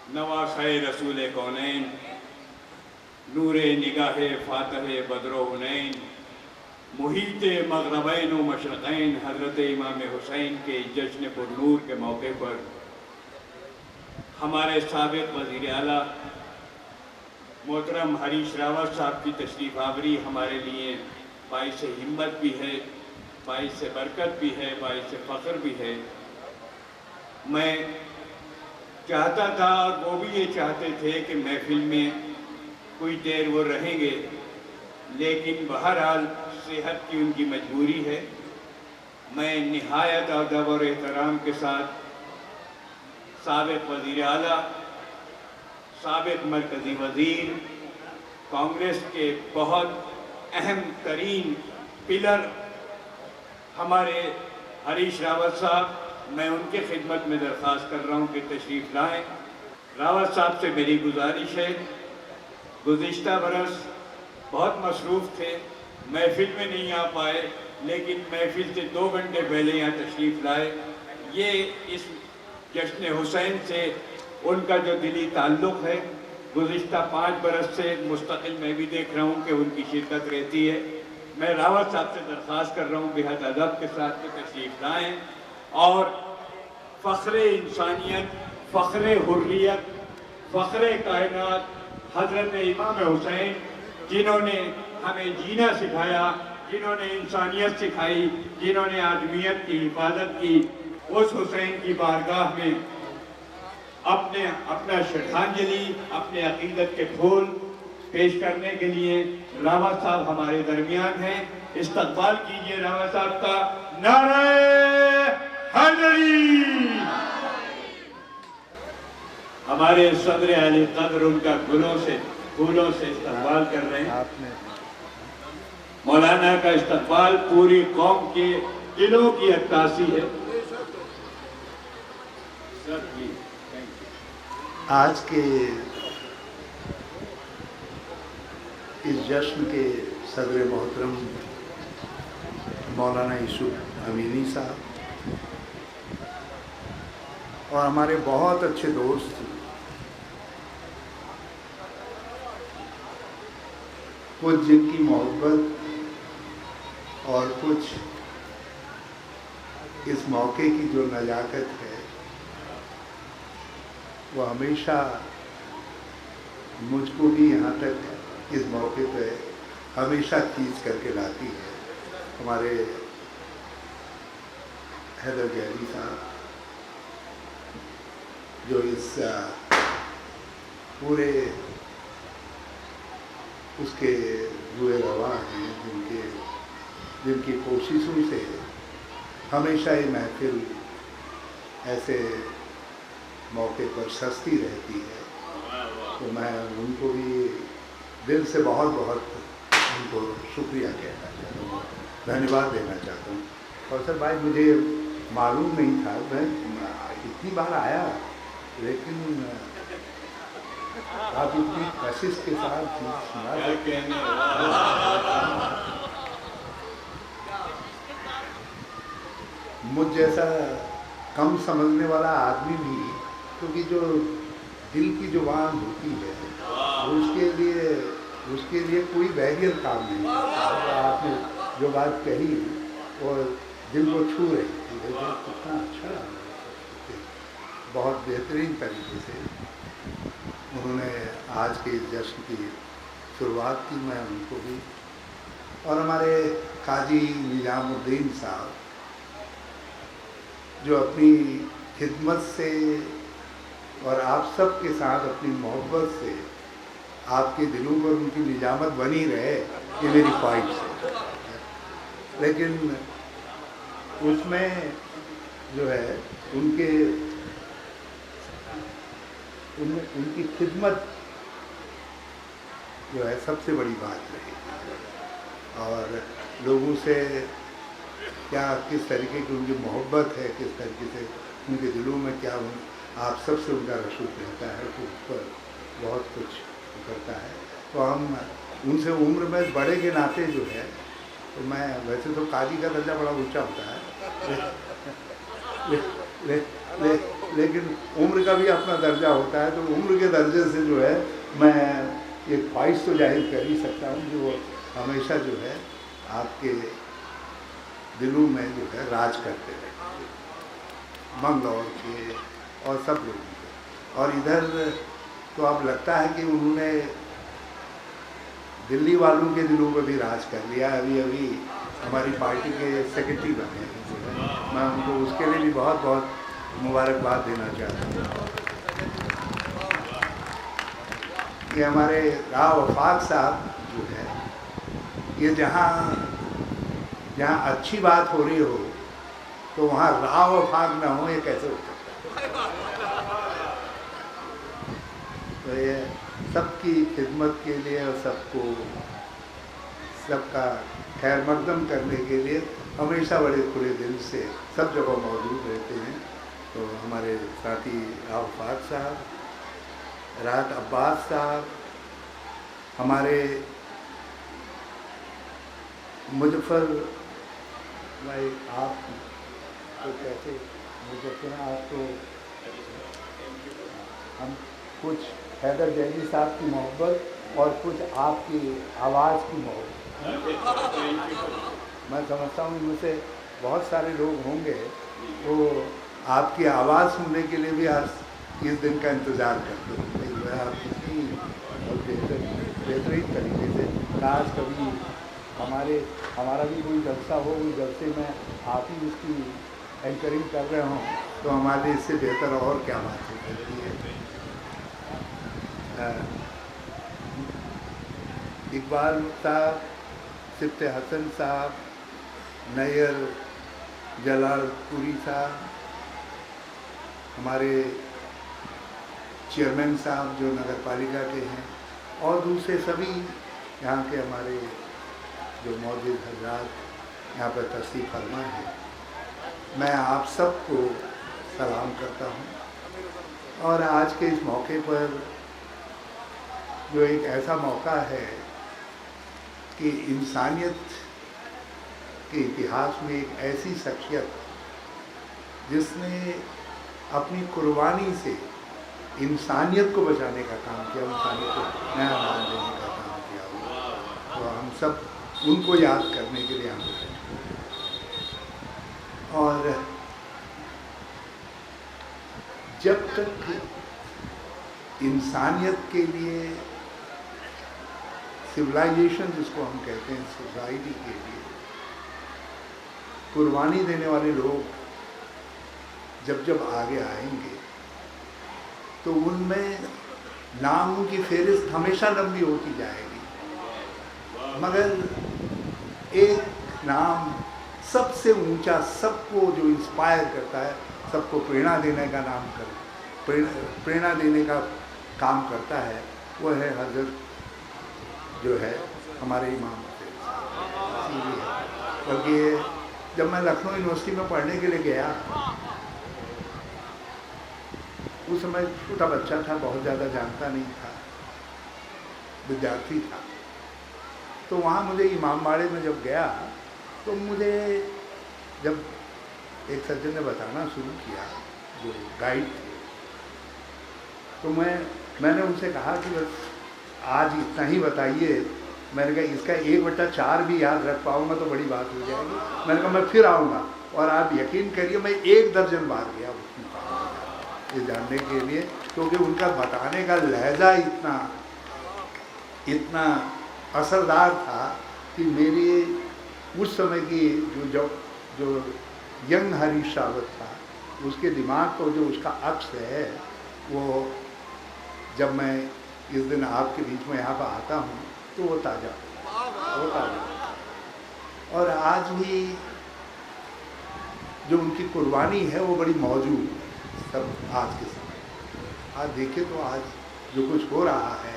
नवासे रसूल कौनैन, नूरे निगाहे फातह बदरो हुनैन, मुहीत मगरबैन व मशरक़ैन हज़रत इमाम हुसैन के जश्न पुरनूर के मौके पर हमारे साबिक़ वज़ीर आला मोहतरम हरीश रावत साहब की तशरीफ़ आवरी हमारे लिए बाइस हिम्मत भी है, बाइस बरकत भी है, बाइस फ़ख्र भी है। मैं चाहता था और वो भी ये चाहते थे कि महफिल में कुछ देर वो रहेंगे, लेकिन बहरहाल सेहत की उनकी मजबूरी है। मैं निहायत अदब और एहतराम के साथ साबिक़ वज़ीर आला, साबिक़ मरकज़ी वज़ीर, कांग्रेस के बहुत अहम तरीन पिलर हमारे हरीश रावत साहब, मैं उनके खिदमत में दरख्वास्त कर रहा हूँ कि तशरीफ़ लाएँ। रावत साहब से मेरी गुजारिश है, गुज़िश्ता बरस बहुत मसरूफ़ थे, महफिल में नहीं आ पाए, लेकिन महफिल से 2 घंटे पहले यहाँ तशरीफ़ लाए। ये इस जश्न हुसैन से उनका जो दिली ताल्लुक़ है, गुज़िश्ता 5 बरस से मुस्तकिल मैं भी देख रहा हूँ कि उनकी शिरकत रहती है। मैं रावत साहब से दरख्वास्त कर रहा हूँ बेहद अदब के साथ कि तशरीफ़ लाएँ और फ़ख्र इंसानियत, फ़ख्र हुर्रियत, फ़ख्र कायनात हज़रत इमाम हुसैन, जिन्होंने हमें जीना सिखाया, जिन्होंने इंसानियत सिखाई, जिन्होंने आदमियत की हिफाजत की, उस हुसैन की बारगाह में अपना श्रद्धांजलि, अपने अकीदत के फूल पेश करने के लिए रावत साहब हमारे दरमियान हैं। इस्तकबाल कीजिए रावत साहब का। नारे हैदरी। हमारे सदर अली कद्र उनका फूलों से इस्तकबाल कर रहे हैं। मौलाना का इस्तकबाल पूरी कौम के दिलों की अक्कासी है। आज के इस जश्न के सदर मोहतरम मौलाना यूसुफ अमीनी साहब और हमारे बहुत अच्छे दोस्त कुछ जिनकी मोहब्बत और कुछ इस मौके की जो नज़ाकत है वो हमेशा मुझको भी यहाँ तक इस मौके पे हमेशा खींच करके लाती है। हमारे हैदर गहरी साहब जो इस पूरे उसके रुए रवा हैं, जिनकी कोशिशों से हमेशा ये महफिल ऐसे मौके पर सस्ती रहती है। तो मैं उनको भी दिल से बहुत बहुत उनको शुक्रिया कहना चाहता हूँ, धन्यवाद देना चाहता हूँ। और सर भाई मुझे मालूम नहीं था, मैं इतनी बार आया लेकिन आप इतनी कोशिश के साथ सुना मुझ जैसा कम समझने वाला आदमी भी, क्योंकि जो दिल की जुबान होती है उसके लिए कोई बैरियर काम नहीं है। आपने जो बात कही वो दिल को छू रही थी, कितना अच्छा, बहुत बेहतरीन तरीके से उन्होंने आज के जश्न की शुरुआत की। मैं उनको भी और हमारे काजी निजामुद्दीन साहब जो अपनी खिदमत से और आप सब के साथ अपनी मोहब्बत से आपके दिलों पर उनकी निजामत बनी रहे, ये मेरी ख्वाहिश है। लेकिन उसमें जो है उनकी खिदमत जो है सबसे बड़ी बात रही। और लोगों से क्या किस तरीके की उनकी मोहब्बत है, किस तरीके से उनके दिलों में क्या आप सबसे उनका रसूख रहता है, तो उस पर बहुत कुछ करता है। तो हम उनसे उम्र में बड़े के नाते जो है, तो मैं वैसे तो काजी का दर्जा बड़ा ऊंचा होता है, लेकिन उम्र का भी अपना दर्जा होता है, तो उम्र के दर्जे से जो है मैं ये ख्वाहिश तो जाहिर कर ही सकता हूँ कि वो हमेशा जो है आपके दिलों में जो है राज करते रहे, मंगलौर के और सब लोगों के। और इधर तो अब लगता है कि उन्होंने दिल्ली वालों के दिलों में भी राज कर लिया। अभी अभी हमारी पार्टी के सेक्रेटरी बने हैं जो है, मैं उनको उसके लिए भी बहुत बहुत मुबारकबाद देना चाहता हूँ। ये हमारे राव वफाक साहब जो है, ये जहाँ अच्छी बात हो रही हो तो वहाँ राव वफाक ना हो, ये कैसे हो सकता है? तो ये सबकी खिदमत के लिए और सबका खैर मकदम करने के लिए हमेशा बड़े खुले दिल से सब जगह मौजूद रहते हैं। तो हमारे साथी राव वफाक साहब, राहत अब्बास साहब, हमारे मुजफ्फर भाई, आप तो कैसे मुजफ्फर हैं आप, तो हम कुछ हैदर जैदी साहब की मोहब्बत और कुछ आपकी आवाज़ की मोहब्बत, मैं समझता हूँ इनमें से बहुत सारे लोग होंगे वो आपकी आवाज़ सुनने के लिए भी आज इस दिन का इंतज़ार करते हैं। आप कितनी बेहतरीन तरीके से, काश कभी हमारा भी कोई जलसा हो, उस जलसे में आप ही उसकी एंकरिंग कर रहे हों, तो हमारे लिए इससे बेहतर और क्या बात हो सकती है। इकबाल साहब, सिफ्त हसन साहब, नैयर जलालपुरी साहब, हमारे चेयरमैन साहब जो नगर पालिका के हैं, और दूसरे सभी यहाँ के हमारे जो मौजूद हजरात यहाँ पर तशरीफ़ फरमा है, मैं आप सबको सलाम करता हूँ। और आज के इस मौके पर जो एक ऐसा मौका है कि इंसानियत के इतिहास में एक ऐसी शख्सियत जिसने अपनी कुर्बानी से इंसानियत को बचाने का काम किया, इंसानियत को नया नाम देने का काम किया, तो हम सब उनको याद करने के लिए हम हैं। और जब तक इंसानियत के लिए, सिविलाइजेशन जिसको हम कहते हैं, सोसाइटी के लिए कुर्बानी देने वाले लोग जब आगे आएंगे तो उनमें नामों की फेहरिस्त हमेशा लंबी होती जाएगी, मगर एक नाम सबसे ऊंचा, सबको जो इंस्पायर करता है, सबको प्रेरणा देने का प्रेरणा देने का काम करता है, वो है हज़रत जो है हमारे इमाम हुसैन। बल्कि जब मैं लखनऊ यूनिवर्सिटी में पढ़ने के लिए गया, उस समय छोटा बच्चा था, बहुत ज़्यादा जानता नहीं था, विद्यार्थी था, तो वहाँ मुझे इमामबाड़े में जब गया तो मुझे जब एक सज्जन ने बताना शुरू किया, जो गाइड थे, तो मैंने उनसे कहा कि बस आज इतना ही बताइए। मैंने कहा इसका 1/4 भी याद रख पाऊँगा तो बड़ी बात हो जाएगी। मैंने कहा मैं फिर आऊँगा, और आप यकीन करिए मैं 1 दर्जन बार गया उसमें ये जानने के लिए, क्योंकि उनका बताने का लहजा इतना असरदार था कि मेरी उस समय की जो यंग हरीश रावत था, उसके दिमाग को जो उसका अक्स है, वो जब मैं इस दिन आपके बीच में यहाँ पर आता हूँ तो वो ताज़ा और आज भी जो उनकी कुर्बानी है वो बड़ी मौजूद है सब आज के समय। आज देखें तो आज जो कुछ हो रहा है,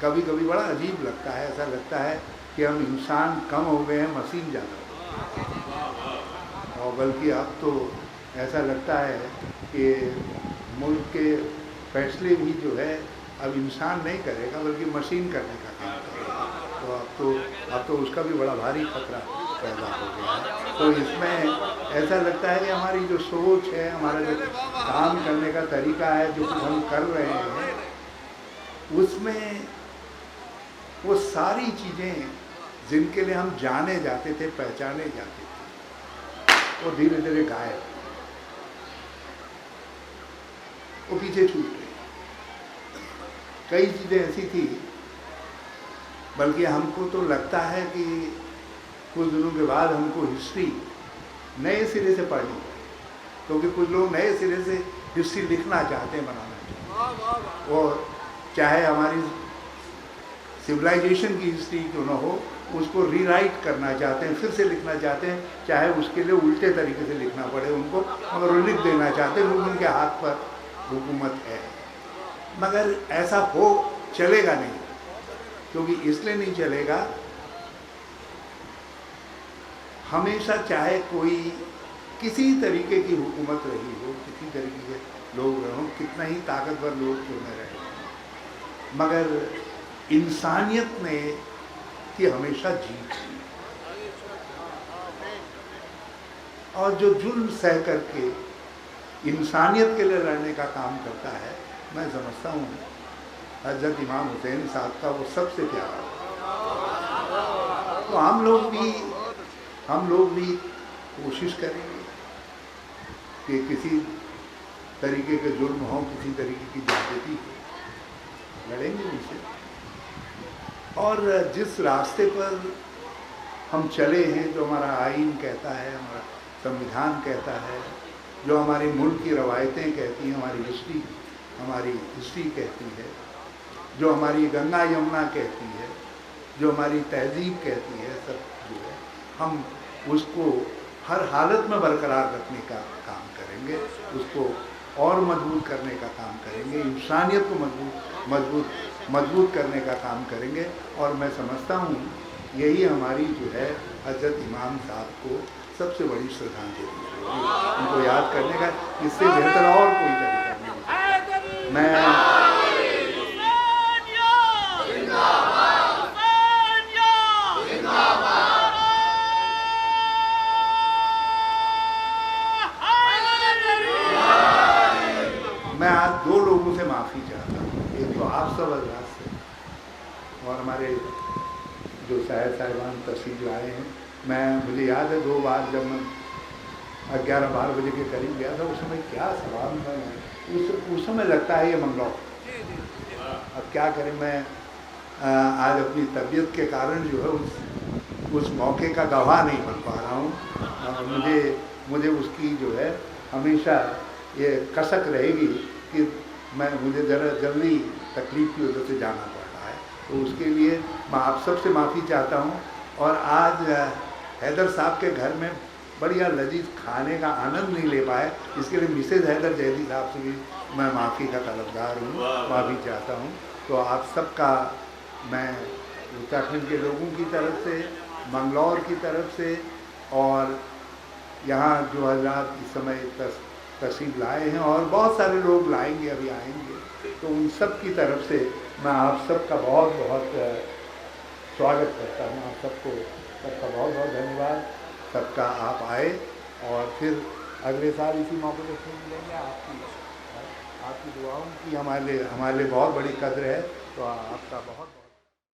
कभी कभी बड़ा अजीब लगता है, ऐसा लगता है कि हम इंसान कम हो गए हैं, मशीन ज़्यादा हो गई। और बल्कि अब तो ऐसा लगता है कि मुल्क के फैसले भी जो है अब इंसान नहीं करेगा, बल्कि मशीन करने का काम करेगा। तो अब तो उसका भी बड़ा भारी खतरा है। पैदा हो गया है। तो इसमें ऐसा लगता है कि हमारी जो सोच है, हमारा जो काम करने का तरीका है, जो कुछ हम कर रहे हैं, उसमें वो सारी चीज़ें जिनके लिए हम जाने जाते थे, पहचाने जाते थे, वो धीरे धीरे गायब, वो पीछे छूट गई। कई चीज़ें ऐसी थी, बल्कि हमको तो लगता है कि कुछ दिनों के बाद हमको हिस्ट्री नए सिरे से पढ़नी पड़ी, क्योंकि कुछ लोग नए सिरे से हिस्ट्री लिखना चाहते हैं, बनाना चाहते हैं। और चाहे हमारी सिविलाइजेशन की हिस्ट्री क्यों ना हो, उसको रीराइट करना चाहते हैं, फिर से लिखना चाहते हैं, चाहे उसके लिए उल्टे तरीके से लिखना पड़े उनको, मगर वो लिख देना चाहते हैं क्योंकि उनके हाथ पर हुकूमत है। मगर ऐसा हो चलेगा नहीं, क्योंकि इसलिए नहीं चलेगा, हमेशा चाहे कोई किसी तरीके की हुकूमत रही हो, किसी तरीके के लोग रहो, कितना ही ताकतवर लोग क्यों न रहे, मगर इंसानियत ने की हमेशा जीत की। और जो जुल्म सह करके इंसानियत के लिए लड़ने का काम करता है, मैं समझता हूँ हज़रत इमाम हुसैन साहब का वो सबसे प्यारा। तो हम लोग भी कोशिश करेंगे कि किसी तरीके के जुल्म हो, किसी तरीके की ज्यादती हो, लड़ेंगे उनसे। और जिस रास्ते पर हम चले हैं, जो हमारा आईन कहता है, हमारा संविधान कहता है, जो हमारी मुल्क की रवायतें कहती हैं, हमारी हिस्ट्री कहती है, जो हमारी गंगा यमुना कहती है, जो हमारी तहजीब कहती है, सब जो है हम उसको हर हालत में बरकरार रखने का काम करेंगे, उसको और मजबूत करने का काम करेंगे, इंसानियत को मजबूत करने का काम करेंगे। और मैं समझता हूँ यही हमारी जो है हज़रत इमाम साहब को सबसे बड़ी श्रद्धांजलि है, उनको याद करने का। इससे बेहतर और कोई तरीका नहीं। मैं आज दो लोगों से माफ़ी चाहता हूँ, एक तो आप सब हज़रात से, और हमारे जो साहिब साहिबान तशरीफ लाए हैं। मुझे याद है 2 बार जब मैं 11-12 बजे के करीब गया था, उस समय क्या सवाल था, उस समय लगता है ये मंगलौर। अब क्या करें, मैं आज अपनी तबीयत के कारण जो है उस मौके का गवाह नहीं बन पा रहा हूँ। मुझे उसकी जो है हमेशा ये कसक रहेगी कि मुझे ज़रा जल्दी तकलीफ़ की वजह से जाना पड़ रहा है, तो उसके लिए मैं आप सबसे माफ़ी चाहता हूँ। और आज हैदर साहब के घर में बढ़िया लजीज खाने का आनंद नहीं ले पाए, इसके लिए मिसेज़ हैदर जैदी साहब से भी मैं माफ़ी का तलबगार हूँ, माफ़ी चाहता हूँ। तो आप सबका मैं उत्तराखंड के लोगों की तरफ से, मंगलौर की तरफ से, और यहाँ जो हज़रात इस समय तशरीफ़ लाए हैं और बहुत सारे लोग लाएंगे, अभी आएंगे, तो उन सब की तरफ से मैं आप सबका बहुत बहुत स्वागत करता हूँ। आप सबका बहुत बहुत धन्यवाद, सबका आप आए, और फिर अगले साल इसी मौके पर फिर मिलेंगे। आपकी दुआओं की हमारे लिए बहुत बड़ी कद्र है, तो आपका बहुत